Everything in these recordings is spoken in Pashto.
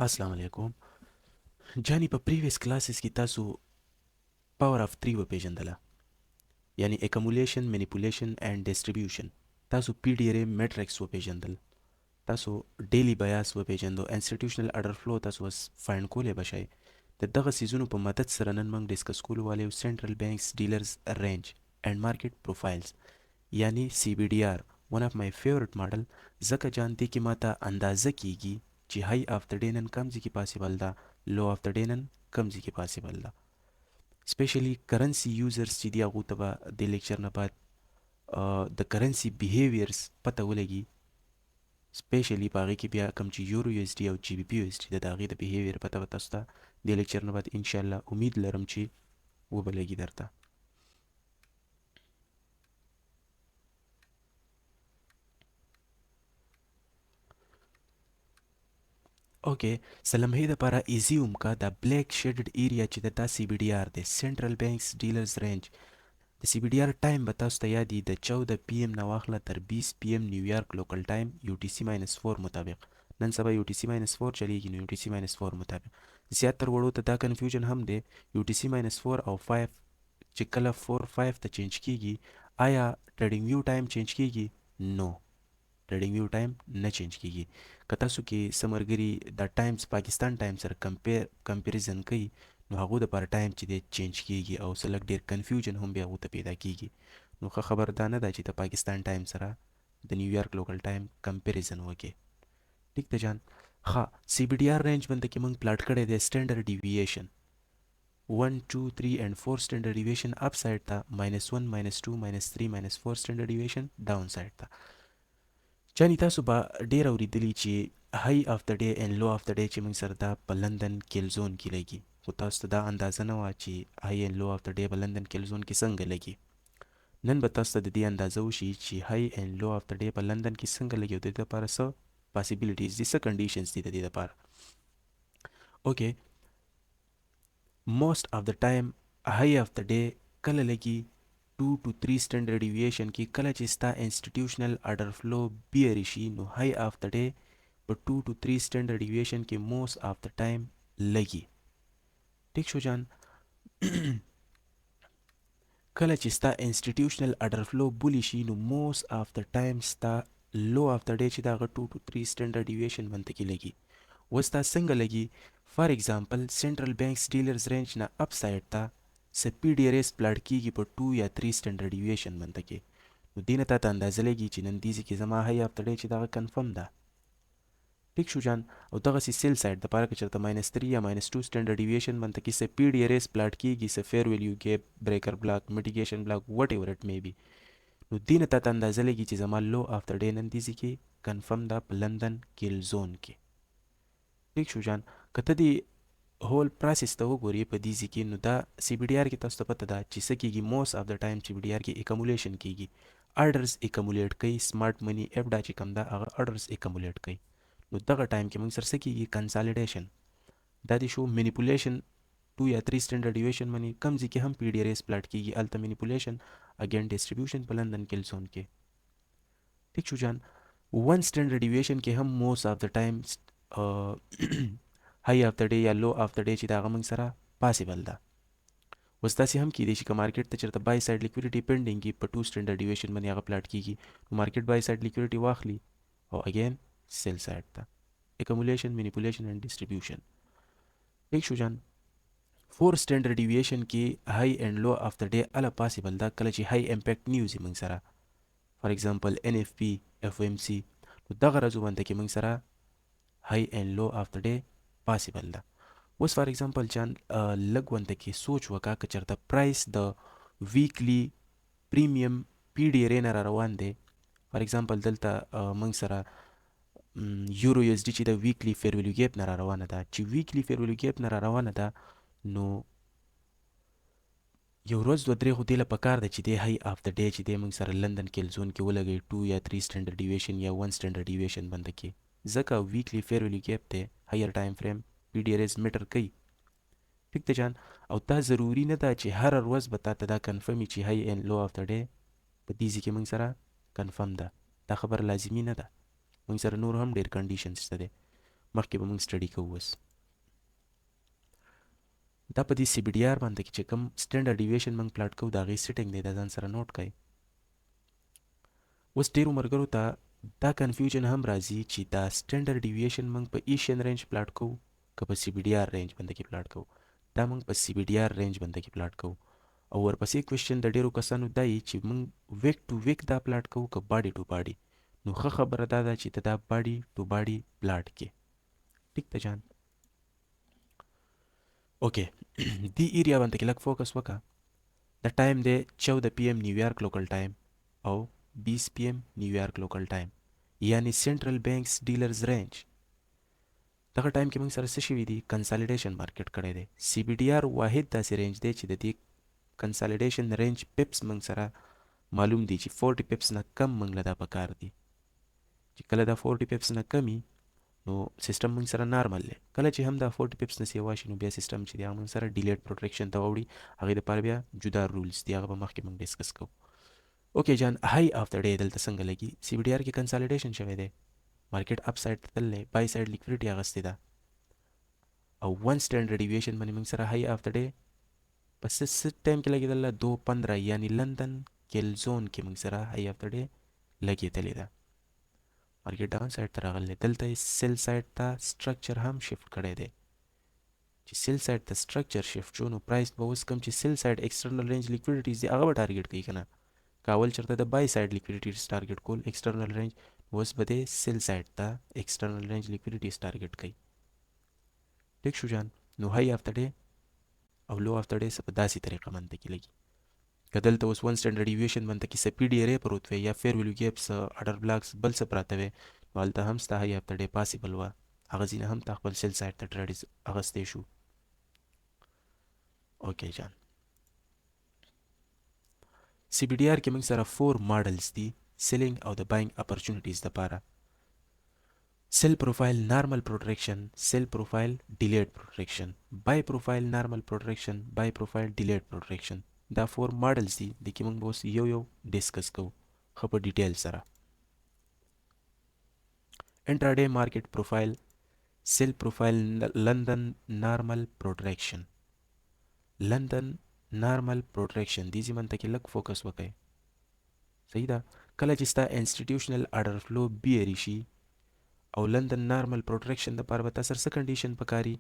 السلام علیکم. جانی په پریویس کلاسز کې تاسو پاور اف 3 وپیژندله، یعنی اکمولیشن، مینیپولیشن اینڈ ډیسټریبیوشن. تاسو پی ډی ار میټرکس وپیژندل، تاسو ډیلی بیاس وپیژندو، انسټیټیوشنل اډر فلو تاسو اوس فایند کولی بشئ. د دغه سیزونو په مدد سره نن موږ ډسکس کولو والو سنټرل بانکس ډیلرز رینج اینڈ مارکیټ پروفایلز، یعنی سی بی ډی آر. ون اف مای فیورټ ماډل، ځکه جان دی کې ماته اندازه کیږي چې های اف د ډے نن کم ځای کې پاسبل ده، لو اف د ډے نن کم ځای کې پاسبل ده. سپیشلی کرنسی یوزرز چې دی هغو ته به د لیکچر نه بعد د کرنسی بیهیویرز پته ولګي. سپیشلی په هغې کې بیا کوم چې یورو یو اس ډي او جی بي پی یو اس ډي د هغې د بیهیویر پته به تاسو ته د لیکچر نه بعد انشاءالله امید لرم چې وبلګي درته. اوکې، سلمحې دپاره ایزي ومکه دا بلیک شیډډ ایریا چې د دا سی بی ډي آر دی، سنټرل بانکس ډیلرز رینج. د سی بی ډي آر ټایم به تاسو ته یاد وي د 14 پی ایم نه واخله تر 20 پی ایم نیویارک لوکل ټایم یو ټي سی ماینس 4 مطابق. نن سبا یو ټي سی ماینس 4 چلیږي، نو یو ټي سی ماینس 4 مطابق. زیات تر وړو ته دا کنفیوژن هم دی، یو ټي سی ماینس 4 او 5 چې کله 4 5 ته چینج کیږي، آیا ټریډینګ ویو ټایم چینج کیږي؟ نو، ټریډینګ ویو ټایم نه چینج کیږي. که تاسو کې څه ملګري د ټایمز پاکستان ټایم سره کمپیریزن کوي، نو هغو دپاره ټایم چې دی چینج کیږي او څه لږ ډېر کنفیوژن هم بیا هغو ته پیدا کیږي. نو ښه خبر دا نه ده چې د پاکستان ټایم سره د نیویارک لوکل ټایم کمپیریزن وکړي. ټیک ده جان. ښه، سی بی ډي آر رینج باندې کې موږ پلاټ کړی دی سټینډرډ ډیوییشن 1 2 3 and 4 standard deviation up side ته، -1 -2 -3 -4 standard deviation down side ته. چانی تاسو به ډیر اوریدلی چې های اف د ډے اینڈ لو اف د ډے چې موږ سره دا په لندن کیلزون کې لګي، خو تاسو ته دا اندازه نه وه چې های اینډ لو اف د ډے په لندن کیلزون کې څنګه لګي. نن به تاسو ته د دې اندازه وشي چې های اینډ لو اف د ډے په لندن کې څنګه لګي او د دې لپاره څه پاسیبلیټیز دي، څه کنډیشنز دي د دې لپاره. اوکې، موسٹ اف د ټایم های اف د ډے کله لګي 2 to 3 standard deviation کې. کله چې ستا انسټیټیوشنل اډر فلو بیري شي، نو های اف د ډے په 2 to 3 standard deviation کې موست اف د ټایم لګي. ټیک شو جان. کله چې ستا انسټیټیوشنل اډر فلو بولی شي، نو موست اف د ټایم ستا لو اف د ډے چې دا 2 to 3 standard deviation باندې کې لګي. وستا څنګه لګي؟ فار ایگزامپل سنټرل بانکس ډیلرز رینج نه اپ سایډ ته څه پی ډي ار ایس پلاټ کیږي په 2 یا 3 سټنډرډ ډیویشن باندې کې. نو دې نه تا ته اندازه لګي چې نن دې کې زما های اف د ډے چې دغه کنفرم ده. ټیک شو جان. او دغسې سیل سایډ دپاره که چېرته -3 یا -2 سټنډرډ ډیویشن باندې کې څه پی ډي ار ایس پلاټ کیږي، څه فیر ویلیو ګیپ، بریکر بلاک، میټیګیشن بلاک، وټ ایور اټ می بي، نو دې نه تا ته اندازه لګي چې زما لو اف د ډے نن دې کې کنفرم ده په لندن کیل زون کې. ټیک شو جان. که ته دې هول پروسس ته وګورې په دې ځای کې، نو دا سی بی ډي آر کې تاسو ته پته ده چې څه کیږي. موست اف د ټایم سی بی ډي آر کې اکمولیشن کیږي، اډرز اکمولیټ کوي. سمارټ منی ایفډا چې کوم ده هغه اډرز اکمولیټ کوي. نو دغه ټایم کې موږ سره څه کیږي؟ کنسالیډیشن. دا دې شو مینیپولیشن 2 یا 3 سټنډرډ ډیویشن باندې کم ځای کې هم پی ډي ار ایس پلاټ کیږي، الته مینیپولیشن اگین ډسټریبیوشن په لندن کیلزون کې. ټیک شو جان. 1 سټنډرډ ډیویشن کې هم موست اف د ټایم های اف د ډے یا لو اف د ډے چې دا هغه موږ سره پاسبل ده. اوس داسې هم کیدای شي که مارکیټ ته چېرته بای سایډ لیکویډیټي پینډینګ وي، په 2 سټنډرډ ډیویشن باندې هغه پلاټ کیږي، نو مارکیټ بای سایډ لیکویډیټي واخلي او اگین سیل سایډ ته اکمولیشن، مینیپولیشن اینڈ ډسټریبیوشن. ټیک شو جان. 4 سټنډرډ ډیویشن کې های اینډ لو اف د ډے اله پاسبل ده کله چې های امپیکټ نیوزي موږ سره، فار ایگزامپل ان اف پی، اف ام سی، نو دغه ورځو باندې کې موږ سره های اینډ لو اف د ډے پاسبل ده. اوس فار ایگزامپل جان لږ ونده کې سوچ وکړه که چېرته پرایس د ویکلی پریمیم پی ډي ار ای نه را روان دی. فار ایگزامپل دلته موږ سره یورو یو اس ډي چې د ویکلی فیر ویلیو ګیپ نه را روانه ده، چې ویکلی فیر ویلیو ګیپ نه را روانه ده، نو یو ورځ دوه درې خو دې له پکار ده چې دی های اف د ډے چې دی موږ سره لندن کیلزون کې ولګوي 2 یا 3 سټنډرډ ډیویشن یا 1 سټنډرډ ډیویشن باندې کې، ځکه ویکلی فیر ویلیو ګیپ دی هایر ټایم فریم پی ډي ار ایس میټر کوي. ټیک ده جان. او دا ضروري نه ده چې هر ورځ به تا ته دا کنفرم چې های اینډ لو اف د ډے په دې ځای کې موږ سره کنفرم ده. دا خبر لازمي نه ده، موږ سره نور هم ډېر کنډیشنز شته دی. مخکې به موږ سټډي کوو اوس دا په دې سی بي ډي آر باندې چې کوم سټینډرډ ډیویشن موږ پلاټ کوو دا غي سیټینګ دی دا ځان سره نوٹ کړئ اوس ډیرو مرګرو ته دا کنفیوژن هم راځي چې دا سټینډرډ ډیویشن موږ په ایشین رینج پلاټ کوو که په سی بي ډي آر رینج باندې کې پلاټ کوو دا موږ په سی بي ډي آر رینج باندې کې پلاټ کوو او ورپسې کوېشن د ډیرو کسانو دا یي چې موږ ویک ټو ویک دا پلاټ کوو که باډي ټو باډي نو ښه خبره دا ده چې ته دا باډي ټو باډي پلاټ کې ټیک ته جان اوکې دی ایریا باندې کې لږ فوکس وکړه د ټایم دی 14 پی ایم نیویارک لوکل ټایم او 20 پی ایم نیویارک لوکل ټایم یعنی سنټرل بانکس ډیلرز رینج دغه ټایم کې موږ سره څه شوي دي کنسالیډیشن مارکیټ کړی دی سی بي ډي آر واحد داسې رینج دی چې د دې کنسالیډیشن رینج پپس موږ سره معلوم دي چې 40 پپس نه کم موږ له دا پکار دي چې کله دا 40 پپس نه کمی نو سیستم موږ سره نارمل دی کله چې هم دا 40 پپس نه سیوا شي نو بیا سیستم چې دی هغه موږ سره ډیلیټ پروټیکشن ته وړي هغې دپاره بیا جدا رولز دي هغه به مخکې موږ ډسکس کوو اوکې جان هاي اف د ډے دلته څنګه لګي سی بي ډي آر کې کنسالیډیشن شوی دی مارکیټ اپ سایډ ته تللی بای سایډ لیکویډیټي اغستې ده او ون سټینډرډ ډیویشن باندې موږ سره هاي اف د ډے په څه ټایم کې لګېدله 2:15 یعنی لندن کیلزون کې موږ سره هاي اف د ډے لګېدلې ده مارکیټ ډاون سایډ ته راغلی دلته یې سیل سایډ ته سټرکچر هم شفت کړی دی چې سیل سایډ ته سټرکچر شفت شو نو پرایس به اوس کوم چې سیل سایډ ایکسټرنل رینج لیکویډیټیز دي هغه به ټارګیټ کوي که نه که اول چېرته د بای سایډ لیکویډیټیز ټارګیټ کول ایکسټرنل رینج اوس به دی سیل سایډ ته ایکسټرنل رینج لیکویډیټیز ټارګیټ کوي ټیک شو جان نو هاي اف د ډے او لو اف د ډے څه په داسې طریقه باندې کې لګي که دلته اوس ون سټینډرډ ډیویشن باندې کې څه پی ډي ارې پروت وی یا فیر ویلو ګیپ څه اډر بلاکس بل څه پراته وی نو هلته هم ستا هاي اف د ډے پاسبل وه هغه ځینې هم تا خپل سیل سایډ ته ټریډ اغستی شو اوکې جان سی بي ډي آر کې موږ سره 4 ماډلز دي سیلینګ او د باینګ اپرچونټیز دپاره سیل پروفایل نارمل پروټریکشن سیل پروفایل ډیلیټ پروټریکشن بای پروفایل نارمل پروټریکشن بای پروفایل ډیلیټ پروټریکشن دا 4 ماډلز دي د کې موږ اوس یو یو ډسکس کوو ښه په ډیټیل سره انټراډے مارکیټ پروفایل سیل پروفایل لندن نارمل پروټریکشن لندن نارمل پروټریکشن دې ځای منته کې لږ فوکس وکړئ صحیح ده کله چې ستا انسټیټیوشنل اډر فلو بیري شي او لندن نارمل پروټریکشن دپاره به تا سره څه کنډیشن پکاري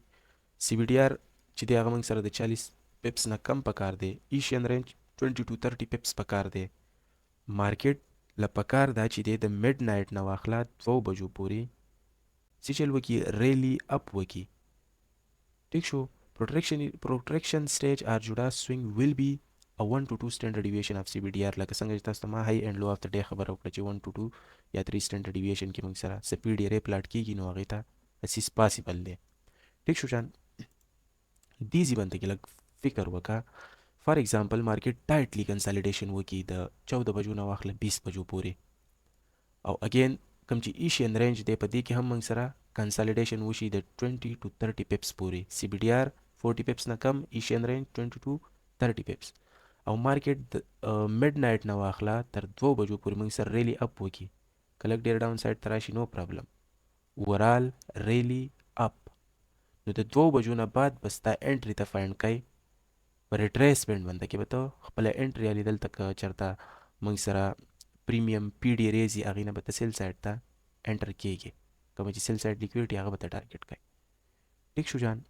سی بي ډي آر چې دی هغه موږ سره د 40 پپس نه کم پکار دی ایشین رینج 20 to 30 پپس پکار دی مارکیټ له پکار دا چې دی د میډ نایټ نه واخله 2 بجو پورې څه چل وکړي ریلی اپ وکړي ټیک شو protraction stage or juda swing will be a 1 to 2 standard deviation of CBDR لکه څنګه چې تاسو ته ما high and low of the day خبره وکړه چې 1 to 2 یا 3 standard deviation کې موږ سره سپیډ یې پلاټ کیږي نو هغې ته اسیس پاسبل دی ټیک شو جان دې ځای باندې کې لږ فکر وکړه فار ایگزامپل مارکیټ ټایټلی کنسالیډیشن وکړي د 14 بجو نه واخله 20 بجو پورې او اگین کوم چې ایشین رینج دی په دې کې هم موږ سره کنسالیډیشن وشي د 20 to 30 پپس پورې سی بي ډي آر 40 پپس نه کم ایشین رینج 20 to 30 پپس او مارکیټ میډ نایټ نه واخله تر 2 بجو پورې موږ سره ریلی اپ وکړي کله ډیر ډاون سایډ ته راشي نو پرابلم اوورال ریلی اپ نو د 2 بجو نه بعد به ستا انټري ته فایند کوي په ریټریسمنټ باندې کې به ته خپله انټري علي دلته که چېرته موږ سره پریمیم پی ډي ریزي هغې نه به ته سیل سایډ ته انټر کیږي کومه چې سیل سایډ لیکویډیټي هغه به ته ټارګیټ کوي ټیک شو جان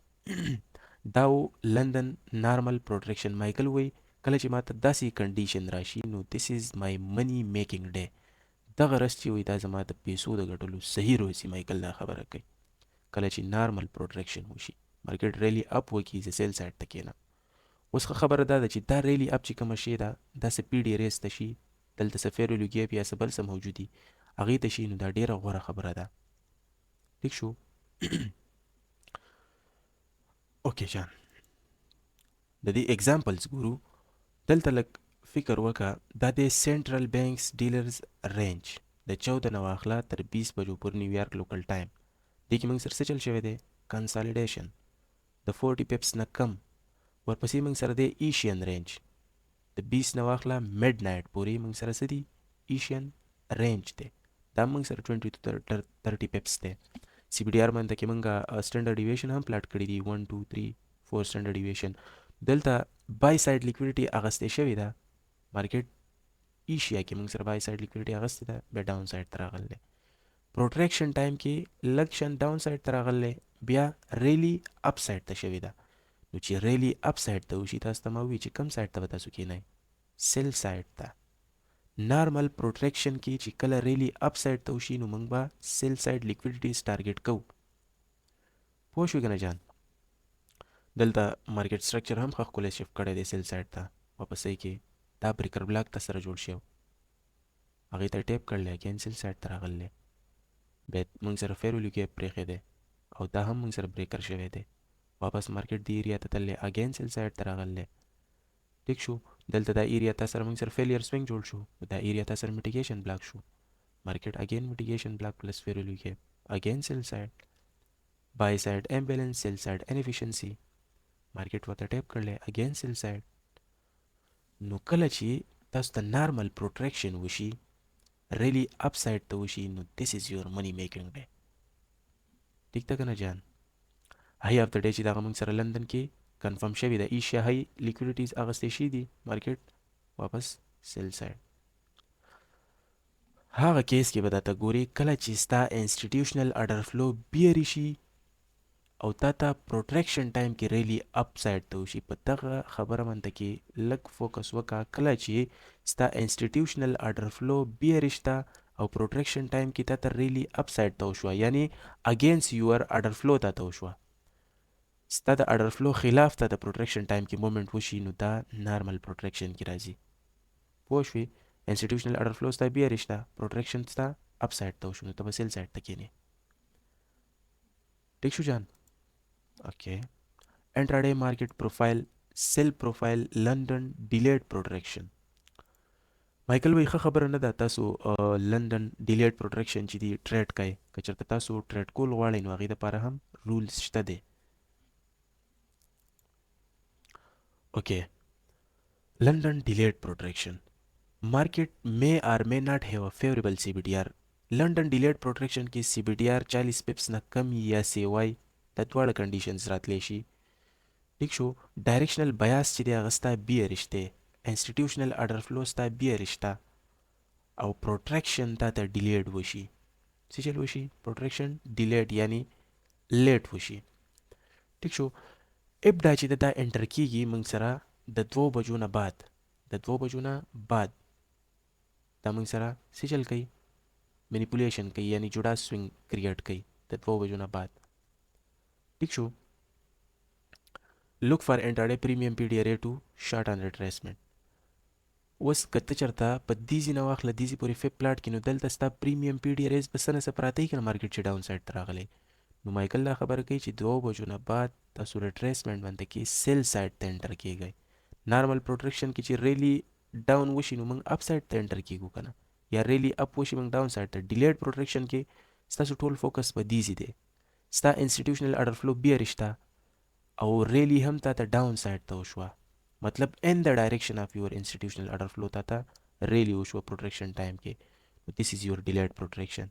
دا و لندن نارمل پروټریکشن مایکل وایي کله چې ماته داسې کنډیشن راشي نو دیس از مای منی میکینګ ډے دغه ورځ چې وایي دا زما د پیسو د ګټلو صحیح روز مایکل دا خبره کوي کله چې نارمل پروټریکشن وشي مارکیټ ریلی اپ وکړي زه سیل سایډ ته کېنم اوس ښه خبره دا ده چې دا ریلی اپ چې کومه شی ده دا څه پی ډي ریز ته شي دلته څه فیر ویلو ګیپ یا څه بل څه موجود دي هغې ته شي نو دا ډېره غوره خبره ده ټیک شو اوکې جان د دې اگزامپلز ګورو دلته لږ فکر وکړه دا د سنټرل بانکس ډیلرز رینج د 14 نه واخله تر 20 بجو پورې نیویارک لوکل ټایم دې کې موږ سره څه چل شوی دی کنسالیډیشن د 40 پپس نه کم ورپسې موږ سره دی ایشین رینج د 20 نه واخله میډ نایټ پورې موږ سره څه دي ایشین رینج دی دا موږ سره 20 to 30 پپس دی سی بي ډي آر باندې کې مونږه سټانډرډ ډیویشن هم پلاټ کړی دی 1 2 3 4 سټانډرډ ډیویشن دلته بای ساید لیکویډیټي اغستې شوې ده مارکیټ ایشیا کې مونږ سره بای ساید لیکویډیټي اغستې ده بیا ډاون ساید ته راغلی پروټریکشن ټایم کې لږ شان ډاون ساید ته راغلی بیا ریلی اپ ساید ته شوې ده نو چې ریلی اپ ساید ته وشي تاسو ته ما ووي چې کوم ساید ته به تاسو کینئ سیل ساید ته نارمل پروټریکشن کې چې کله ریلی اپ ساید ته وشي نو موږ به سیل ساید لیکویډیټیز ټارګټ کوو پوه شوې که نه جان دلته مارکیټ سټرکچر هم ښه ښکلی شفټ کړی دی سیل ساید ته واپسۍ کې دا بریکر بلاک ته سره جوړ شوی هغې ته ټیپ کړلی اګین سیل ساید ته راغلی بیا موږ سره فیر ویلو کې پرېښی دی او دا هم موږ سره بریکر شوی دی واپس مارکیټ دې ایریا ته تللی اګین سیل ساید ته راغلی ټیک شو دلته دا ایریا تا سره موږ سره فیلیر سوینګ جوړ شو دا ایریا تا سره میټیګیشن بلاک شو مارکیټ اگین میټیګیشن بلاک پلس فیر ویلو کې اگین سیل ساید بای ساید امبیلنس سیل ساید انفیشنسی مارکیټ ورته ټیپ کړلی اگین سیل ساید نو کله چې تاسو ته نارمل پروټریکشن وشي ریلی اپ ساید ته وشي نو دیس از یور منی میکینګ دی ټیک ده که نه جان هاي اف د ډے چې دغه موږ سره لندن کې کنفرم شوی د ایشیا هاي لیکویډیټیز اغستې شي دي مارکیټ واپس سیل ساید هغه کیس کې به درته ګوري کله چې ستا انسټیټیوشنل اډر فلو بیري شي او تا ته پروټریکشن ټایم کې ریلی اپ ساید ته وشي په دغه خبره باندې کې لږ فوکس وکړه کله چې ستا انسټیټیوشنل اډر فلو بیري شته او پروټریکشن ټایم کې تا ته ریلی اپ ساید ته وشوه یعنی اگینست یور اډر فلو تا ته وشوه ستا د اډر فلو خلاف ته د پروټریکشن ټایم کې مومنټ وشي نو دا نارمل پروټریکشن کې راځي پوه شوې انسټیټیوشنل اډر فلو ستا بیا رشته پروټریکشن ستا اپ ساید ته وشو نو ته به سیل ساید ته کینې ټیک شو جان اوکې انټراډے مارکیټ پروفایل سیل پروفایل لندن ډیلیډ پروټریکشن مایکل وایي ښه خبره نه ده تاسو لندن ډیلیډ پروټریکشن چې دی ټریډ کوئ که چېرته تاسو ټریډ کول غواړئ نو هغې دپاره هم رولز شته دی اوکې لندن ډیلیډ پروټریکشن market may or may not have a favorable CBDR. لندن ډیلیډ پروټریکشن کې CBDR 40 پپس نه کم یا سیوای د دواړه کنډیشنز راتلی شي ټیک شو ډایرکشنل بیاس چې دی هغه ستا بیریش دی انسټیټیوشنل اډر فلو ستا بیریش ته او پروټریکشن تا ته ډیلیډ وشي څه چل وشي پروټریکشن ډیلیډ یعنی لیټ وشي ټیک شو ابدا چې دا انټر کیږي موږ سره د 2 بجو نه بعد د 2 بجو نه بعد دا موږ سره څه چل کوي مینیپولیشن کوي یعنی جوړا سوینګ کریټ کوي د 2 بجو نه بعد ٹھیک شو look for intraday premium PDRA to short on retracement اوس کته چرته په دیزی نه واخله دیزی پورې فپ پلاټ کې نو دلته ستا پریمیم پی ډی ار ایز په سنه سپراته کې مارکیټ چې ډاون سایډ ته راغلی نو مایکل دا خبره کوي چې 2 بجو نه بعد تاسو ریټریسمنټ باندې کې سیل سایډ ته انټر کیږئ نارمل پروټریکشن کې چې ریلی ډاون وشي نو موږ اپ سایډ ته انټر کیږو کنه یا ریلی اپ وشي موږ ډاون سایډ ته ډیلیډ پروټریکشن کې ستاسو ټول فوکس په دیزی دی ستا انسټیټیوشنل اډر فلو بیا رشته او ریلی هم تا ته ډاون سایډ ته وشوه مطلب ان د ډایرکشن اف یور انسټیټیوشنل اډر فلو تا ته ریلی وشوه پروټریکشن ټایم کې دیس از یور ډیلیډ پروټریکشن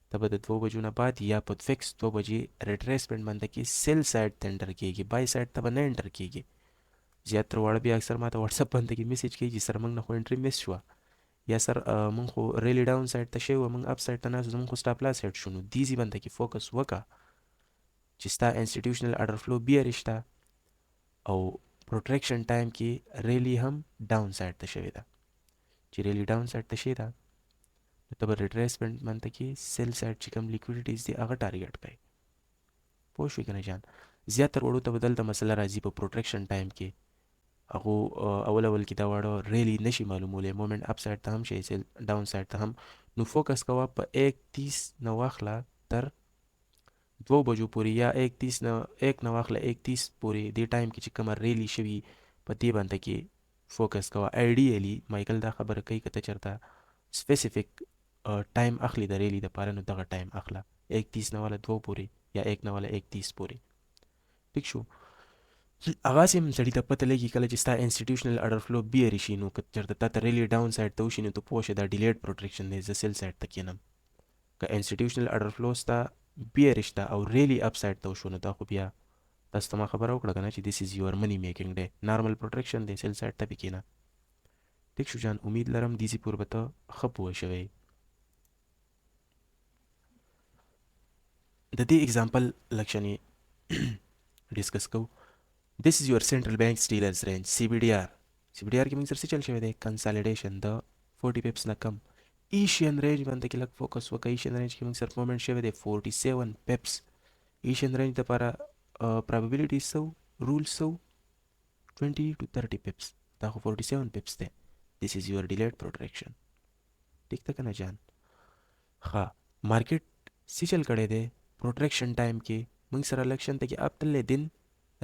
ته به د 2 بجو نه بعد یا په فکس 2 بجې ریټریسمنټ باندې کې سیل سایډ ته انټر کیږي بای سایډ ته به نه انټر کیږي زیاتره واړه بیا اکثر ما ته واتساپ باندې کې میسیج کوي چې سر موږ نه خو انټري مس شوه یا سر موږ خو ریلی ډاون سایډ ته شوی موږ اپ سایډ ته ناست زموږ خو سټاپ لاس هیډ شو نو دیزي باندې کې فوکس وکړه چې ستا انسټیټیوشنل اډر فلو بیا رشته او پروټریکشن ټایم کې ریلی هم ډاون سایډ ته شوې ده چې ریلی ډاون سایډ ته شوې ده نو ته به ریټریسمنټ باندې کې سیل سایډ چې کوم لیکویډیټیز دي هغه ټارګټ کوي پوه شوې که نه جان زیاتر وړو ته به دلته مسله راځي په پروټریکشن ټایم کې هغه اول کې دا واړه ریلی نشي معلومولی مومنټ اپ سایډ ته هم شي سیل ډاون سایډ ته هم نو فوکس کوه په 1:30 نه واخله تر 2 بجو پورې یا 1:30 نه 1 نه واخله 1:30 پورې دې ټایم کې چې کومه ریلی شوي په دې باندې کې فوکس کوه آیډیالي مایکل دا خبره کوي که ته چېرته سپیسیفیک ټایم اخلي د ریلی دپاره نو دغه ټایم اخله 1:30 نه والا 2 پورې یا 1 نه والا 1:30 پورې ټیک شو هغاسې هم سړي ته پته لګي کله چې ستا انسټیټیوشنل اډر فلو بیري شي نو که چېرته تا ته ریلی ډاون سایډ ته وشي نو ته پوه شه دا ډیلیډ پروټریکشن دی زه سیل سایډ ته کینم که انسټیټیوشنل اډر فلو ستا بیریش ته او ریلی اپ سایډ ته وشو نو دا خو بیا تاسو ته ما خبره وکړه که نه چې دیس از یور منی میکینګ دی نارمل پروټیکشن دی سیل سایډ ته پې کښېنه ټیک شو جان امید لرم دیسې پورې به ته ښه پوه شوی د دې اگزامپل لږ شانې ډسکس کوو This is your central bank dealers range CBDR CBDR کې موږ سره څه چل شوی دی کنسالیډیشن د 40 پیپس نه کم ایشین رینج باندې کې لږ فوکس وکړه ایشین رینج کې موږ سره مومنټ شوی دی 47 پیپس ایشین رینج دپاره probability سو رول سو 20 to 30 pips دا خو 47 pips دی this is your delayed protection ٹھیک ده کنه جان ښه مارکیټ سی چل کړی دی پروټیکشن ټایم کې موږ سره لکشن ته کې اپ تللی دین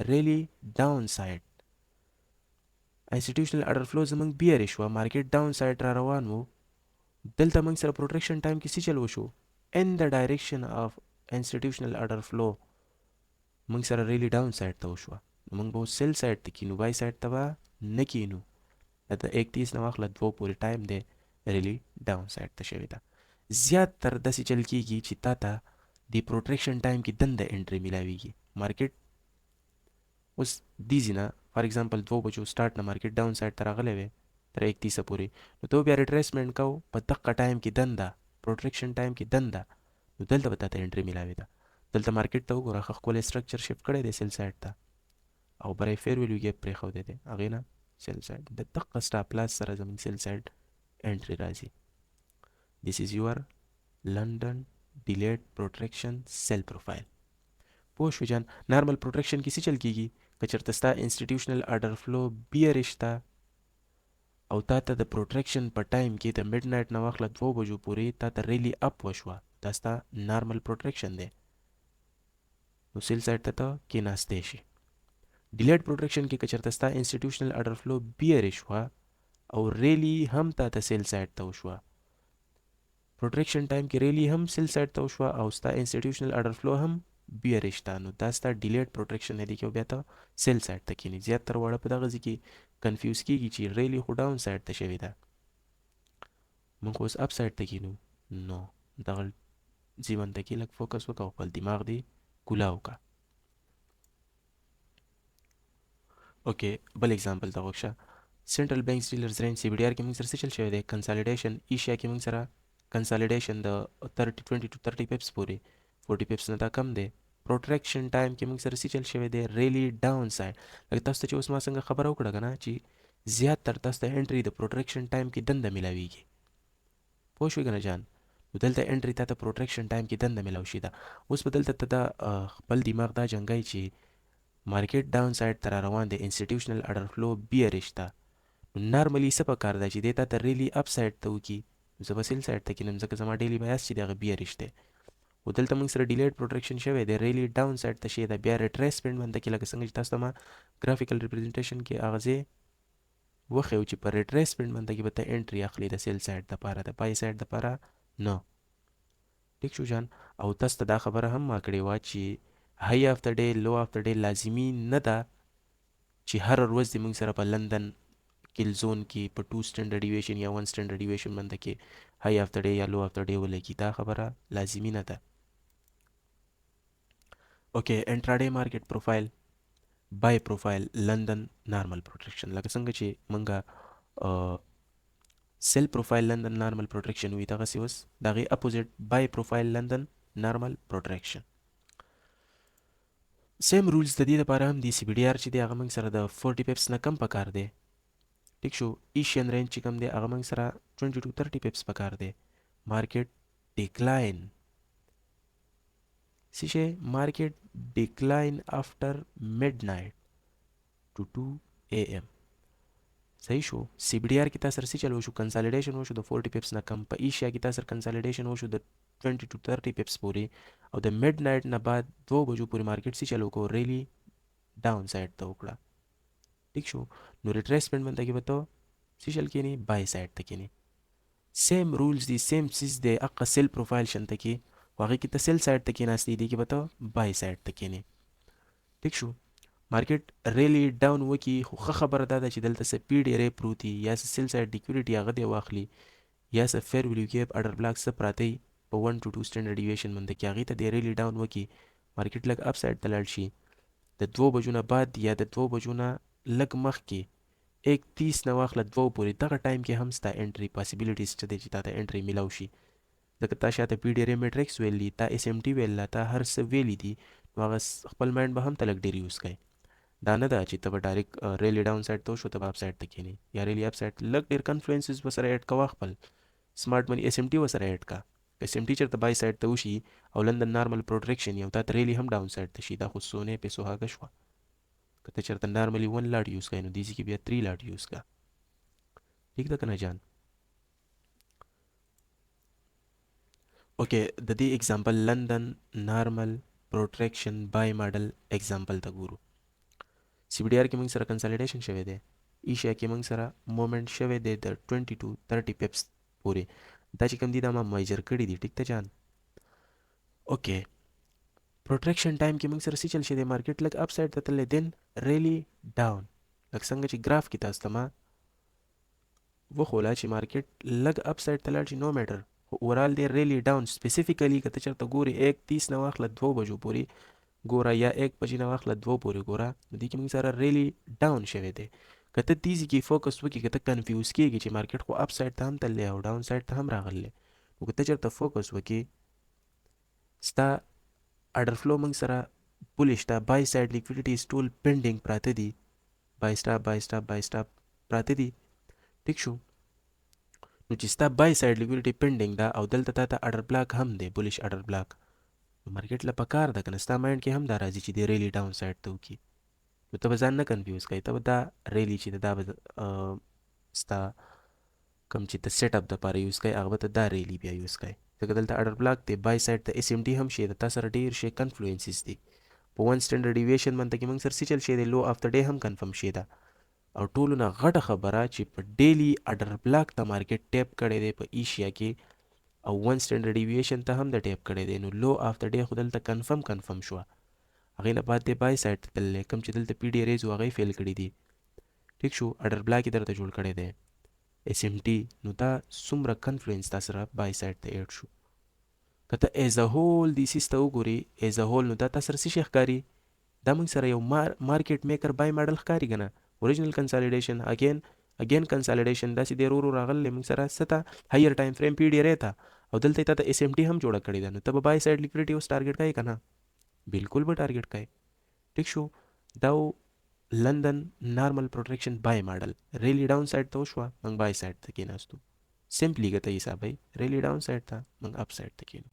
ریلی ډاون سایډ انسټیټیوشنل اډر فلو زموږ بیارې شوه مارکیټ ډاون سایډ را روان و دلته موږ سره پروټیکشن ټایم کې سی چل وشو ان د ډایرکشن اف انسټیټیوشنل اډر فلو موږ سره ریلی ډاون سایډ ته وشوه نو موږ به اوس سیل سایډ ته کینو بای سایډ ته به نه کینو د 31 نه واخله 2 پورې ټایم دی ریلی ډاون سایډ ته شوې ده زیات تر داسې چل کېږي چې تا ته د پروټیکشن ټایم کې دنده انټري میلاویږي مارکیټ اوس دیزي نه فار ایگزامپل 2 بجو سٹارټ نه مارکیټ ډاون سایډ ته راغلی وی تر 31 پورې نو ته بیا ریټریسمنټ کوو په دقه ټایم کې دنده پروټیکشن ټایم کې دنده نو دلته به تاته انټري میلاوې ده دلته مارکیټ ته وګوره ښه ښکلی سټرکچر شفټ کړی دی سیل سایډ ته او برای فیر ویلیو ګیپ پرېښودی دی هغې نه سیل سایډ د دقه سټاپ لاس سره زموږ سیل سایډ انټري راځي This is your London delayed protection sell profile پوه شو جان نارمل پروټیکشن کې څه چل کېږي که چېرته ستا انسټیټیوشنل اډر فلو بیریش ته او تا ته د پروټیکشن په ټایم کې د میډ نایټ نه واخله 2 بجو پورې تا ته ریلی اپ وشوه دا ستا نارمل پروټیکشن دی نو سیل سایډ ته ته کېناستی شي ډیلیډ پروټیکشن کې که چېرته ستا انسټیټیوشنل اډر فلو بیریش وه او ریلی هم تا ته سیل سایډ ته وشوه پروټیکشن ټایم کې ریلی هم سیل سایډ ته وشوه او ستا انسټیټیوشنل اډر فلو هم بیریش ته نو دا ستا ډیلیډ پروټیکشن دی کې بیا ته سیل سایډ ته کینی زیات تر واړه په دغه ځای کې کنفیوز کېږي چې ریلی خو ډاون سایډ ته شوې ده موږ اوس اپ سایډ ته کینو نو دغه ځای باندې کې لږ فوکس وکړه او خپل دماغ دې کولا وکړه اوکې بل اگزامپل ته وښه سنټرل بینکس ډیلرز رینج سی بی ډي آر کې موږ سره څه چل شوی دی کنسالیډیشن ایشیا کې موږ سره کنسالیډیشن د 20 to 30 پیپس پورې 40 پیپس نه دا کم دی پروټیکشن ټایم کې موږ سره څه چل شوی دی ریلی ډاون سایډ لکه تاسو ته چې اوس ما څنګه خبره وکړه که نه چې زیات تر تاسو ته انټري د پروټیکشن ټایم کې دنده میلاویږي پوه شوې که نه جان نو دلته انټري تا ته پروټیکشن ټایم کې دنده میلاو شي ده اوس به دلته ته دا خپل دماغ دا جنګی چې مارکیټ ډاون سایډ ته را روان دی انسټیټیوشنل اډر فلو بیریش ته نو نارملی څه پکار ده چې دې تا ته ریلی اپ سایډ ته وکړي نو زه به سیل سایډ ته کینم ځکه زما ډیلی بیاس چې دی هغه بیریش دی خو دلته موږ سره ډیلیډ پروټیکشن شوی دی ریلی ډاون سایډ ته شی ده بیا ریټریسمنټ باندې کې لکه څنګه چې تاسو ته ما ګرافیکل ریپرزنټیشن کې هغه ځای وښیو چې په ریټریسمنټ باندې کې به ته انټري اخلي د سیل سایډ دپاره د بای سایډ دپاره نه ټیک شو جان او تاسو ته دا خبره هم ما کړې وه چې های اف د ډے لو اف د ډے لازمي نه ده چې هر ورځ دې موږ سره په لندن کل زون کې په 2 سټنډرډ ډیویشن یا 1 سټنډرډ ډیویشن باندې کې های اف د ډے یا لو اف د ډے ولګي دا خبره لازمي نه ده اوکې انټراډے مارکیټ پروفایل بای پروفایل لندن نارمل پروټیکشن لکه څنګه چې موږ سیل پروفایل لندن نارمل پروټیکشن وي دغسې اوس د هغې اپوزیټ بای پروفایل لندن نارمل پروټیکشن سیم رولز د دې لپاره هم دی سی بی ډي آر چې دی هغه موږ سره د 40 پیپس نه کم پکار دی ټیک شو ایشین رینج چې کوم دی هغه موږ سره 20 to 30 پیپس پکار دی مارکیټ ډیکلاین څه شی مارکیټ ډیکلاین افټر میډ نایټ ټو 2 AM صحیح شو سی بی ډي آر کې تاسو سره څه چل وشو کنسالیډیشن وشو د 40 پیپس نه کم په ایشیا کې تاسو سره کنسالیډیشن وشو د 20 to 30 پیپس پورې او د میډ نایټ نه بعد 2 بجو پورې مارکیټ څه چل وکړو ریلی ډاون سایډ ته وکړه ٹھیک شو نو ریټریسمنټ باندې کې به ته څه چل کېنی بای سایډ ته کېنی سیم رولز دي سیم سیز دی اقا سیل پروفایل شنته کې خو هغې کې ته سیل سایډ ته کېناستې دي کې به ته بای سایډ ته کېنی ټیک شو مارکیټ ریلی ډاون وکي خو ښه خبره دا ده چې دلته څه پی ډی ری پروت وي یا څه سیل سایډ لیکویډیټي هغه دی واخلي یا څه فیر ویلیو ګیپ اډر بلاک څه پراته وي په 1 to 2 سټینډرډ ډیویشن باندې کې هغې ته د ریلی ډاون وکړي مارکیټ لږ اپ سایډ ته لاړ شي د 2 بجو نه بعد یا د 2 بجو نه لږ مخکې 1:30 نه واخله 2 پورې دغه ټایم کې هم ستا انټري پاسیبلیټیز چې دی چې تا ته انټري میلاو شي ځکه تا شاته پی ډی ریمیټرکس ویلی تا اس ام ټي ویل تا هر څه ویلی دي نو هغه خپل مایند به هم ته لږ ډېر یوز کوي دا نه ده چې ته به ډایرکټ ریلی ډاون سایډ ته وشو ته به اپ سایډ ته کښېنې یا ریلی اپ سایډ لږ ډېر کنفلوینسز به سره ایډ کوه خپل سمارټ منی اس ام ټي ورسره ایډ کا اس ام ټي چېرته بای سایډ ته وشي او لندن نارمل پروټریکشن یو تا ته ریلی هم ډاون سایډ ته شي دا خو سونې پیسو هغه شوه که ته چېرته نارملی 1 لاټ یوز کوې نو دې کې بیا 3 لاټ یوز کا ٹھیک ده که نه جان اوکې د دې اگزامپل لندن نارمل پروټریکشن بای ماډل اگزامپل ته ګورو سی بی ډي آر کې موږ سره کنسالیډیشن شوی دی ایشیا کې موږ سره مومنټ شوی دی د 20 to 30 پیپس پورې دا چې کوم دي دا ما میجر کړي دي ټیک ته جان اوکې پروټریکشن ټایم کې موږ سره څه چل شي دی مارکیټ لږ اپ سایډ ته تللی دین ریلی ډاون لکه څنګه چې ګراف کې تاسو ته ما وښوله چې مارکیټ لږ اپ سایډ ته لاړ شي نو میټر اورال دی ریلی ډاون سپیسیفیکلی که ته چېرته ګورې 1:30 نه واخله 2 بجو پورې ګوره یا 1 بجې نه واخله 2 پورې ګوره نو دې کې موږ سره ریلی ډاون شوی دی که ته تیزي کې فوکس وکړي که ته کنفیوز کېږي چې مارکیټ خو اپ سایډ ته هم تللی او ډاون سایډ ته هم راغلی نو که ته چېرته فوکس وکړي ستا اډر فلو موږ سره بولیش ته بای سایډ لیکویډیټیز ټول پینډینګ پراته دي بای سټاپ پراته دي ټیک شو نو چې ستا بای سایډ لیکویډیټي پینډینګ ده او دلته تا ته اډر بلاک هم دی بولیش اډر بلاک نو مارکیټ له پکار ده که نه ستا مایند کې هم دا راځي چې دی ریلی ډاون سایډ ته وکړي نو ته به ځان نه کنفیوز کوې ته به دا ریلی چې دا به ستا کوم چې ته سیټ اپ دپاره یوز کوې هغه به ته دا ریلی بیا یوز کوې ځکه دلته اډر بلاک دی بای سایډ ته اس ام ټي هم شي د تا سره ډېر شی کنفلوینسز دي په 1 سټینډرډ ډیویشن باندې کې موږ سره څه چل شی دی لو اف د ډے هم کنفرم شي ده او ټولو نه غټه خبره چې په ډیلی اډر بلاک ته مارکیټ ټیپ کړی دی په ایشیا کې او 1 سټینډرډ ډیویشن ته هم د ټیپ کړی دی نو لو اف د ډے خو دلته کنفرم شوه هغې نه بعد دی بای سایډ ته تللی کوم چې دلته پی ډي ریز و هغه یې فیل کړي دي ټیک شو اډر بلاک یې درته جوړ کړی دی اس ام ټي نو دا څومره کنفلوینس تا سره بای سایډ ته ایډ شو که ته ایز ا هول دې سیس ته وګورې ایز ا هول نو دا تا سره څه شی ښکاري دا موږ سره یو مارکیټ میکر بای ماډل ښکاري که نه اوریجنل کنسالیډیشن اگین کنسالیډیشن داسې دی ورو راغلی موږ سره څه ته هایر ټایم فریم پی ډي ری ته او دلته یې تا ته اس ام ټي هم جوړه کړې ده نو ته به بای سایډ لیکویډیټي اوس ټارګېټ کوې که نه بالکل به ټارګېټ کوې ټیک شو دا لندن نارمل پروټریکشن بای ماډل ریلی ډاون سایډ ته وشوه موږ بای سایډ ته کېناستو سمپلی که ته حسابوي ریلی ډاون سایډ ته موږ اپ سایډ ته کېنو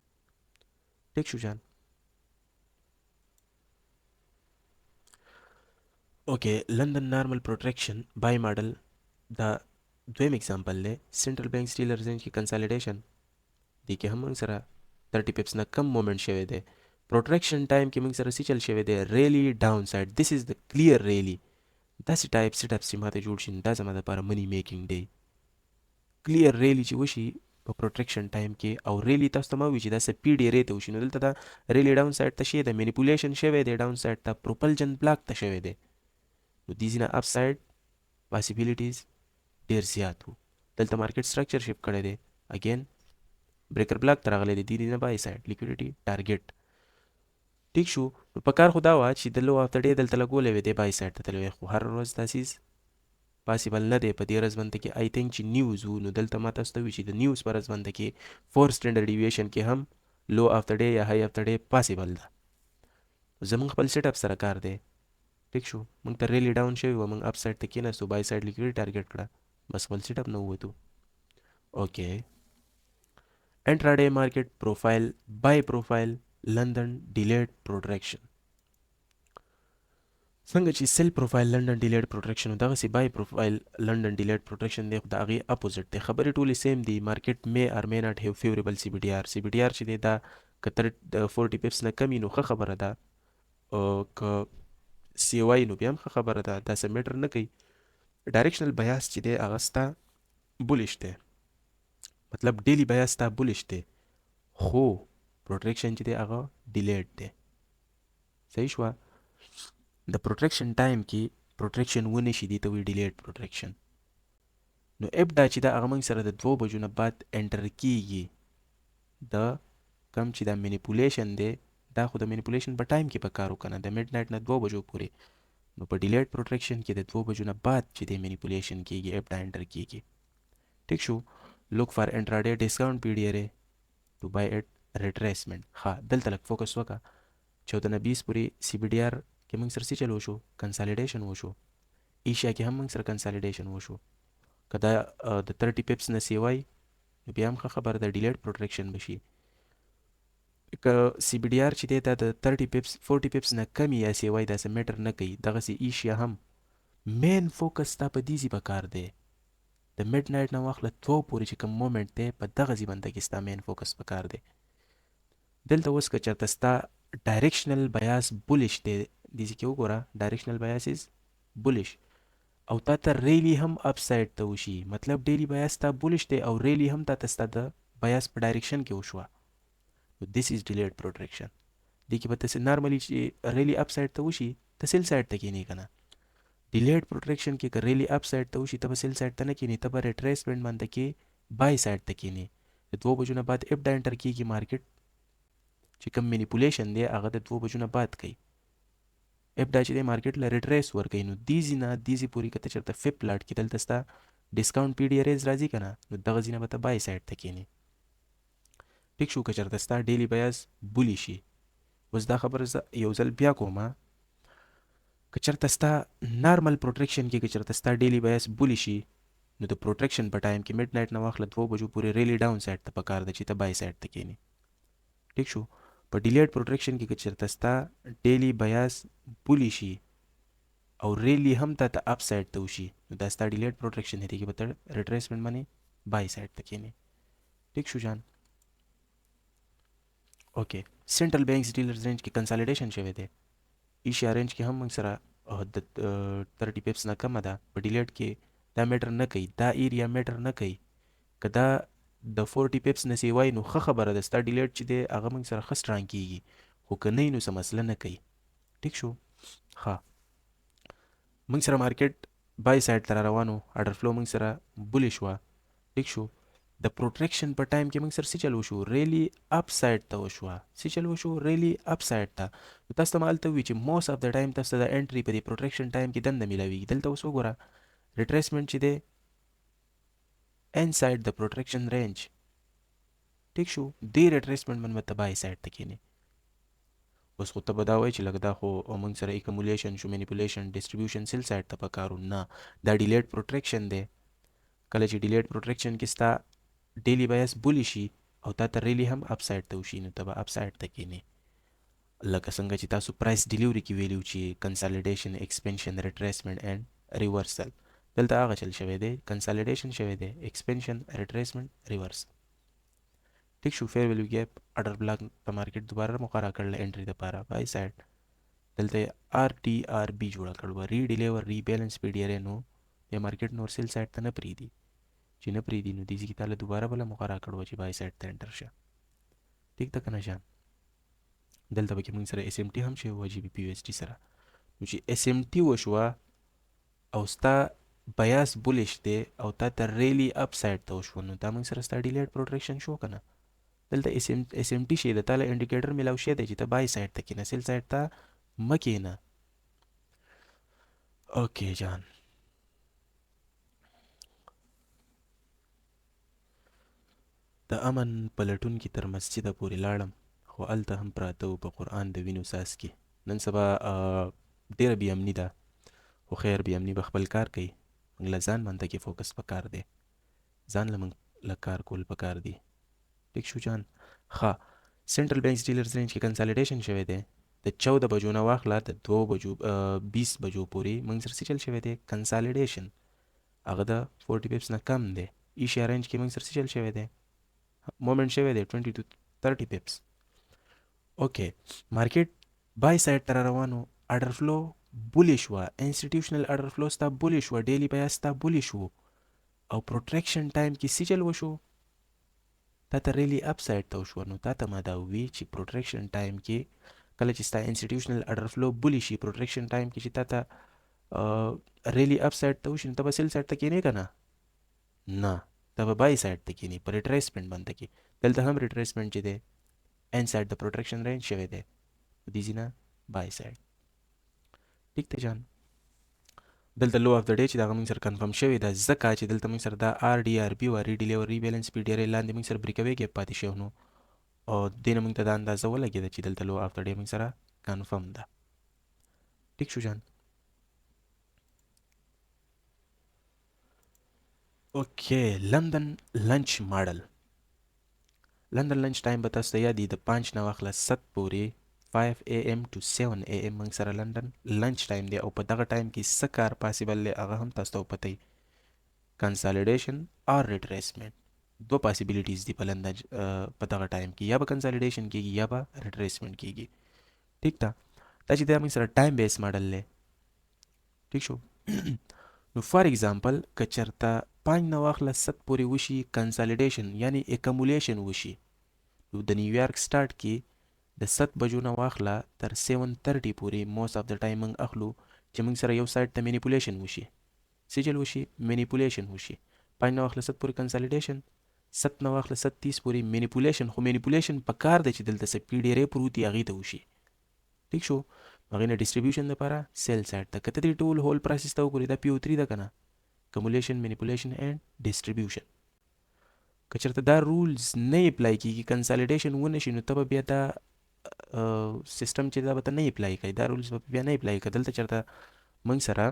ټیک شو جان اوکې لندن نارمل پروټریکشن بای ماډل دا دویم اگزامپل دی سنټرل بینکس ډیلر رینج کې کنسالیډیشن دې کې هم موږ سره 30 پیپس نه کم مومنټ شوی دی پروټریکشن ټایم کې موږ سره څه چل شوی دی ریلی ډاون سایډ دس از د کلیر ریلی داسې ټایپ سیټ اپس چې ماته جوړ شي دا زما دپاره منی میکینګ دی کلیر ریلی چې وشي په پروټریکشن ټایم کې او ریلی تاسو ته ما ووي چې دا څه پی ډي ری ته وشي نو دلته دا ریلی ډاون سایډ ته شی دی مینیپولیشن شوی دی ډاون سایډ ته پروپلجن بلاک ته شوی دی نو دې ځینه اپ سایډ پاسیبلیټیز ډېر زیات وو دلته مارکیټ سټرکچر شیفټ کړی دی اگین بریکر بلاک ته راغلی دی دې نه بای سایډ لیکویډیټي ټارګیټ ټیک شو نو په کار خو دا وه چې د لو اف د ډے دلته لګولی وی دی بای سایډ ته تللی وی خو هر ورځ دا سیز پاسیبل نه دی په دې ورځ باندې کې آی تھنک چې نیوز وو نو دلته ما تاسو ته وي چې د نیوز په ورځ باندې کې 4 سټینډرډ ډیویشن کې هم لو اف د ډے یا های اف د ډے پاسیبل ده زمونږ خپل سیټ اپ سره کار دی ټیک شو موږ ته ریلی ډاون شوی وه موږ اپ سایډ ته کېناستو بای سایډ لیکویډ ټارګېټ کړه بس خپل سیټ اپ نه ووتو اوکې انټراډے مارکیټ پروفایل بای پروفایل لندن ډیلیډ پروټریکشن څنګه چې سیل پروفایل لندن ډیلیډ پروټریکشن دغسې بای پروفایل لندن ډیلیډ پروټریکشن دی خو د هغې اپوزټ دی خبرې ټولې سیم دي مارکیټ مې آر مې ناټ هیو فیوریبل سی بي ډي آر چې دی دا که تر 40 پیپس نه کم وي نو ښه خبره ده که سی وای نو بیا هم ښه خبره ده داسې میټر نه کوي ډایرکشنل بیاس چې دی هغه ستا بولیش دی مطلب ډیلی بیاس ستا بولیش دی خو پروټریکشن چې دی هغه ډیلیډ دی صحیح شوه د پروټریکشن ټایم کې پروټریکشن ونه شي دې ته وایي ډیلیډ پروټریکشن نو ابدا چې دا هغه موږ سره د 2 بجو نه بعد انټر کیږي د کم چې دا منیپولیشن دی دا خو د منیپولیشن په ټایم کې په کار وکنه د میډ نایټ نه 2 بجو پورې نو په ډیلیډ پروټیکشن کې د 2 بجو نه بعد چې د منیپولیشن کیږي اپ دا انټر کیږي ټیک شو لوک فار انټراډے ډیسکاونټ پی ډی ار ټو بای اټ ریټریسمنت ها دلته لک فوکس وکا 14 نه 20 پورې سی بی ډی ار کې موږ سره څه چلو شو کنسالیډیشن وشو ایشیا کې هم موږ سره کنسالیډیشن وشو کدا د 30 پیپس نه سیوای بیا هم خبر د ډیلیډ پروټیکشن بشي که سی بی ډی آر چې دی دا د 30 پیپس 40 پیپس نه کم یا سیوای دا څه میټر نه کوي دغه سي ایشیا هم مین فوکس تا په دې ځای په کار دی د میډ نایټ نه واخله 2 پورې چې کوم مومنت دی په دغه ځای باندې کې ستا مین فوکس په کار دی دلته اوس که چېرته ستا ډایرکشنل بیاس بولیش دی دې ځای کې وګوره ډایرکشنل بیاس از بولیش او تا ته ریلی هم اپ سایډ ته وشي مطلب ډیلی بیاس تا بولیش دی او ریلی هم تا ته ستا د بیاس په ډایرکشن کې وشوه this is delayed protection دې کې به تاسو نارملی چې ریلی اپ سایډ ته وشي ته سیل سایډ ته کینی کنه delayed protection کې که ریلی اپ سایډ ته وشي ته به سیل سایډ ته نه کینی ته به ریټریسمنت باندې کې بای سایډ ته کینی د 2 بجو نه بعد اف دا انټر کیږي مارکیټ چې کوم منیپولیشن دی هغه د 2 بجو نه بعد کوي اف دا چې د مارکیټ له ریټریس ور کوي نو دیزی نه دیزی پوری کته چرته فپ لاټ کې دلته ستا ډیسکاونټ پی ډی ار راځي کنه نو دغه ځینه به ته بای سایډ ته کینی ټیک شو که چېرته ستا ډیلی بیاس بولی شي اوس دا خبره زه یو ځل بیا کومه که چېرته ستا نارمل پروټیکشن کې که چېرته ستا ډیلی بیاس بولی شي نو د پروټیکشن په ټایم کې میډ نایټ نه واخله 2 بجو پورې ریلی ډاون سایډ ته پکار ده چې ته بای سایډ ته کینی ټیک شو په ډیلیډ پروټیکشن کې که چېرته ستا ډیلی بیاس بولی شي او ریلی هم تا ته اپ سایډ ته وشي نو دا ستا ډیلیډ پروټیکشن دی کې به ته ریټریسمنت باندې بای سایډ ته کینی ټیک شو جان اوکې سنټرل بینکس ډیلرز رینج کې کنسالیډیشن شوی دی ایشیا رینج کې هم موږ سره د 30 پیپس نه کمه ده په ډیلیټ کې دا میټر نه کوي دا ایریا میټر نه کوي که دا د 40 پیپس نه سیوای نو ښه خبره ده ستا ډیلیټ چې دی هغه موږ سره ښه سټرانګ کیږي خو که نه نو څه مسله نه کوي ټیک شو ښه موږ سره مارکیټ بای سایډ ته را روانو اډر فلو موږ سره بولی شوه ټیک شو د پروټیکشن په ټایم کې موږ سره څه چلو شو ریلی اپ سایډ ته وشوه څه چلو شو ریلی اپ سایډ ته تاسو ته مالته وی چې موست اف د ټایم تاسو د انټری په دې پروټیکشن ټایم کې دنده ملوي دلته اوس وګوره ریټریسمنت چې دی انسایډ د پروټیکشن رینج ټیک شو دې ریټریسمنت باندې تبای سایډ ته کینی اوس خو ته به دا وایي چې لږ دا خو موږ سره اکمولیشن شو منیپولیشن ډسټریبیوشن سیل سایډ ته پکارو نه دا ډیلیډ پروټیکشن دی کله چې ډیلیډ پروټیکشن کې ستا ډیلی بیاس بولی شي او تا ته ریلی هم اپ سایډ ته وشي نو ته به اپ سایډ ته کینی لکه څنګه چې تاسو پرایس ډیلیوري کې ویلو چې کنسالیډیشن ایکسپینشن ریټریسمنت اینڈ ریورسل دلته هغه چل شوی دی کنسالیډیشن شوی دی ایکسپینشن ریټریسمنت ریورسل ټیک شو فیر ویلو ګیپ اډر بلاک په مارکیټ دوباره مقرره کړل انټری لپاره بای سایډ دلته آر ټي آر بي جوړه کړو ری ډیلیور ری بیلنس پی ډی ار نو یا مارکیټ نور سیل سایډ ته نه پریدي چې نه پریدي نو دې ځکه تعالی دوباره بل مقرره کړو چې بای سایډ ته انټر شه ټیک ده کنه جان دلته به کې موږ سره اس ام ټي هم شي او جی بي پی اس ټي سره نو چې اس ام ټي وشوه او ستا بیاس بولیش دی او تا ته ریلی اپ سایډ ته وشو نو دا موږ سره ستا ډیلیډ پروټیکشن شو کنه دلته اس ام ټي شي د تعالی انډیکیټر ملاو شي دی چې ته بای سایډ ته کینې سیل سایډ ته مکینه اوکې جان د امن پلټون کې تر مسجده پورې لاړم خو هلته هم پراته وو په قرآن د وینو څاڅکي نن سبا ډېره بې امني ده خو خیر بې امني به خپل کار کوي موږ له ځان باندې کې فوکس پکار دی ځان له موږ له کار کول پکار دي ټیک شو جان ښه سنټرل بینکس ډیلرز رینج کې کنسالیډیشن شوی دی د 14 بجو نه واخله د 2 بجو 20 بجو پورې موږ سره څه چل شوی دی کنسالیډیشن هغه د 40 پیپس نه کم دی ایشیا رینج کې موږ سره څه چل شوی دی مومنت شوی دی 20 to 30 پیپس اوکې مارکیټ بای سایډ ته روانو اډر فلو بولی شوه انسټیټیوشنل اډر فلو ستا بولی شوه ډیلی بیاس ستا بولی شو او پروټیکشن ټایم کې څه چل وشو تا ته ریلی اپ سایډ ته وشوه نو تا ته ما دا ووي چې پروټیکشن ټایم کې کله چې ستا انسټیټیوشنل اډر فلو بولی شي پروټیکشن ټایم کې چې تا ته ریلی اپ سایډ ته وشي نو ته به سیل سایډ ته کینې که نه ته به بای سایډ ته کینی په ریټریسمنت باندې کې دلته هم ریټریسمنت چې دی انسایډ د پروټیکشن رینج شوی دی دې ځینه بای سایډ ټیک دی جان دلته لو اف د ډے چې دا موږ سره کنفرم شوی دا ځکه چې دلته موږ سره دا آر ډي آر بي او ریډیلیوري بیلانس پی ډی ار لاندې موږ سره بریکوي کې پاتې شو نو او دینه موږ ته دا اندازه ولګېده چې دلته لو اف د ډے موږ سره کنفرم ده ټیک شو جان اوکې لندن لنچ ماډل لندن لنچ ټایم به تاسو ته یاد وي د 5 نه واخله 7 پورې 5 am to 7 am موږ سره لندن لنچ ټایم دی او په دغه ټایم کې څه کار پاسیبل دی هغه هم تاسو ته وپته وي کنسالیډیشن اور ریټریسمنټ دوه پاسیبلیټیز دي په لندن په دغه ټایم کې یا به کنسالیډیشن کیږي یا به ریټریسمنټ کیږي ټیک ده دا چې دا موږ سره ټایم بیس ماډل دی ټیک شو نو فار ایگزامپل که چېرته 5 نه واخله 7 پورې وشي کنسالیډیشن یعنی اکمولیشن وشي نو د نیویارک سټارټ کې د 7 بجو نه واخله تر 7:30 پورې موست اف د ټایم موږ اخلو چې موږ سره یو سایډ ته مینیپولیشن وشي سجل وشي مینیپولیشن وشي 5 نه واخله 7 پورې کنسالیډیشن 7 نه واخله 7:30 پورې مینیپولیشن خو مینیپولیشن په کار دی چې دلته څه پی ډی ار پروت دی هغې ته وشي ټیک شو هغې نه ډسټریبیوشن دپاره سیل سایډ ته که ته دې ټول هول پروسس ته وګورې دا پی او 3 ده که نه کمولیشن مینیپولیشن اینډ ډسټریبیوشن که چېرته دا رولز نه اپلای کېږي کنسالیډیشن ونه شي نو ته به بیا دا سیستم چې دا به ته نه اپلای کوي دا رولز به بیا نه اپلای کوي دلته چېرته موږ سره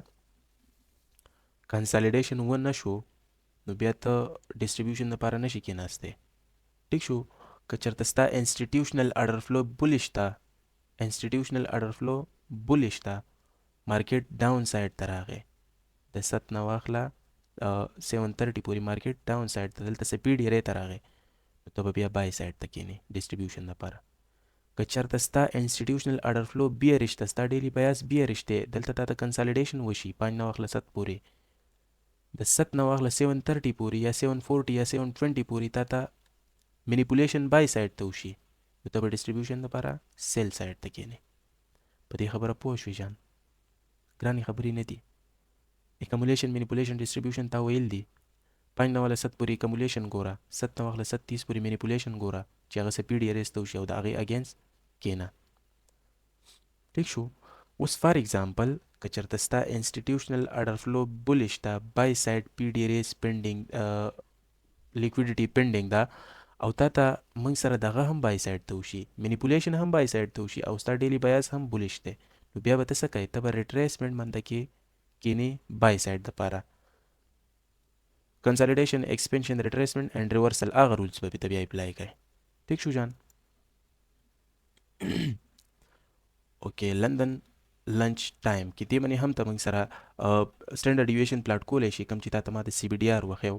کنسالیډیشن ونه شو نو بیا ته ډسټریبیوشن دپاره نشي کېناستی ټیک شو که چېرته ستا انسټیټیوشنل اډر فلو بولیش ته انسټیټیوشنل اډر فلو بولیش ته مارکیټ ډاون سایډ ته راغی د 7 نه واخله 7:30 پورې مارکیټ ډاون سایډ ته دلته څه پی ډی ار ته راغی نو ته به بیا بای سایډ ته کینې ډسټریبیوشن لپاره که چېرته ستا انسټیټیوشنل اډر فلو بیریش ته ستا ډیلی بیاس بیریش دی دلته تا ته کنسالیډیشن وشي 5 نه واخله 7 پورې د 7 نه واخله 7:30 پورې یا 7:40 یا 7:20 پورې تا ته مینیپولیشن بای سایډ ته وشي نو ته به ډسټریبیوشن لپاره سیل سایډ ته کینې په دې خبره پوه شوې جان ګرانې خبرې نه دي اکمولیشن مینیپولیشن ډسټریبیوشن تا ویل دي 5 نه واخله 7 پورې اکمولیشن ګوره 7 نه واخله 7:30 پورې مینیپولیشن ګوره چې هغه څه پی ډی ار ته وشي او د هغې اګینسټ کینه ټیک شو اوس فار ایگزامپل که چېرته ستا انسټیټیوشنل اډر فلو بولیش ته بای سایډ پی ډی ار ایز پینډینګ لیکویډیټي پینډینګ ده او تا ته موږ سره دغه هم بای سایډ ته وشي مینیپولیشن هم بای سایډ ته وشي او ستا ډیلی بیاس هم بولیش دی نو بیا به ته څه کوې ته به ریټریسمنټ منده کې کینې بای سایډ دپاره کنسالیډیشن ایکسپینشن ریټریسمنټ اینډ ریورسل هغه رولز به ته بیا اپلای کوې ټیک شو جان اوکې لندن لنچ ټایم کې دې باندې هم ته موږ سره سټینډرډ ډیویشن پلاټ کولی شي کوم چې تا ته ما د سی بی ډي آر وښیو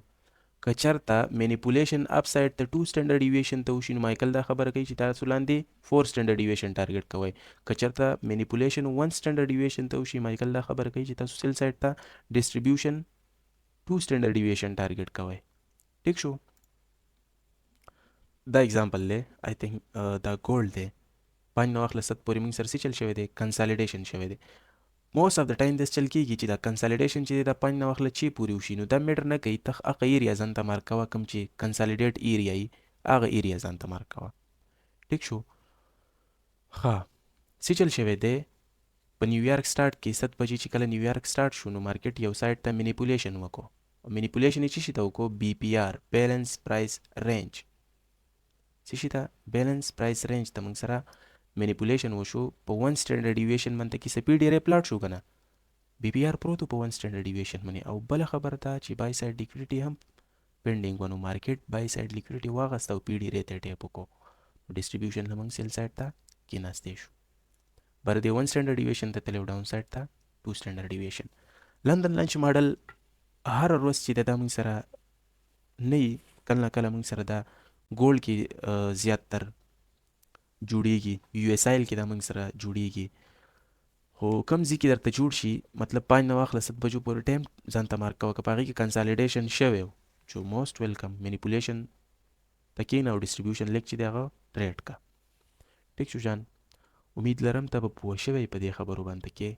که چېرته مینیپولیشن اپ سایډ ته 2 سټینډرډ ډیویشن ته وشي نو مایکل دا خبره کوي چې تاسو لاندې 4 سټینډرډ ډیویشن ټارګټ کوئ که چېرته مینیپولیشن 1 سټینډرډ ډیویشن ته وشي مایکل دا خبره کوي چې تاسو سیل سایډ ته ډسټریبیوشن 2 سټینډرډ ډیویشن ټارګټ کوئ ټیک شو دا اگزامپل دی آی تھنک دا ګولډ دی 5 نه واخله 7 پورې موږ سره څه چل شوی دی کنسالیډیشن شوی دی موست اف د ټایم داسې چل کېږي چې دا کنسالیډیشن چې دی دا 5 نه واخله چې پورې وشي نو دا میټر نه کوي ته هغه ایریا ځان ته مارک کوه کوم چې کنسالیډیټ ایریا وي هغه ایریا ځان ته مارک کوه ټیک شو ښه څه چل شوی دی په نیویارک سټارټ کې 7 بجې چې کله نیویارک سټارټ شو نو مارکیټ یو سایډ ته مینیپولیشن وکړو مینیپولیشن یې څه شي ته وکړو بی پی آر بیلنس پرایس رینج څه شي ته بیلنس پرایس رینج ته موږ سره مینیپولیشن وشو په 1 سټینډرډ ډیویشن باندې کې څه پی ډی ار پلاټ شو که نه بی پی آر پروت په 1 سټینډرډ ډیویشن باندې او بله خبره ده چې بای سایډ لیکویډیټي هم پینډینګ ونو مارکیټ بای سایډ لیکویډیټي واغسته او پی ډی ار ته ټیپ وکړو ډسټریبیوشن له موږ سیل سایډ ته کېناستی شو بر دې 1 سټینډرډ ډیویشن ته تللی ډاون سایډ ته 2 سټینډرډ ډیویشن لندن لنچ ماډل هر ورځ چې دا موږ سره نه وي کله نه کله موږ سره دا ګولډ کې زیاتتر جوړیږي یو ایس آیل کې دا موږ سره جوړیږي خو کم ځای کې درته جوړ شي مطلب 5 نه واخله 7 بجو پورې ټایم ځان ته مارک کوه که په هغې کې کنسالیډیشن شوی و چې موست ویلکم مینیپولیشن ته کښېنه او ډسټریبیوشن لیک چې دی هغه ټریډ که ټیک شو جان امید لرم ته به پوه شوی په دې خبرو باندې کې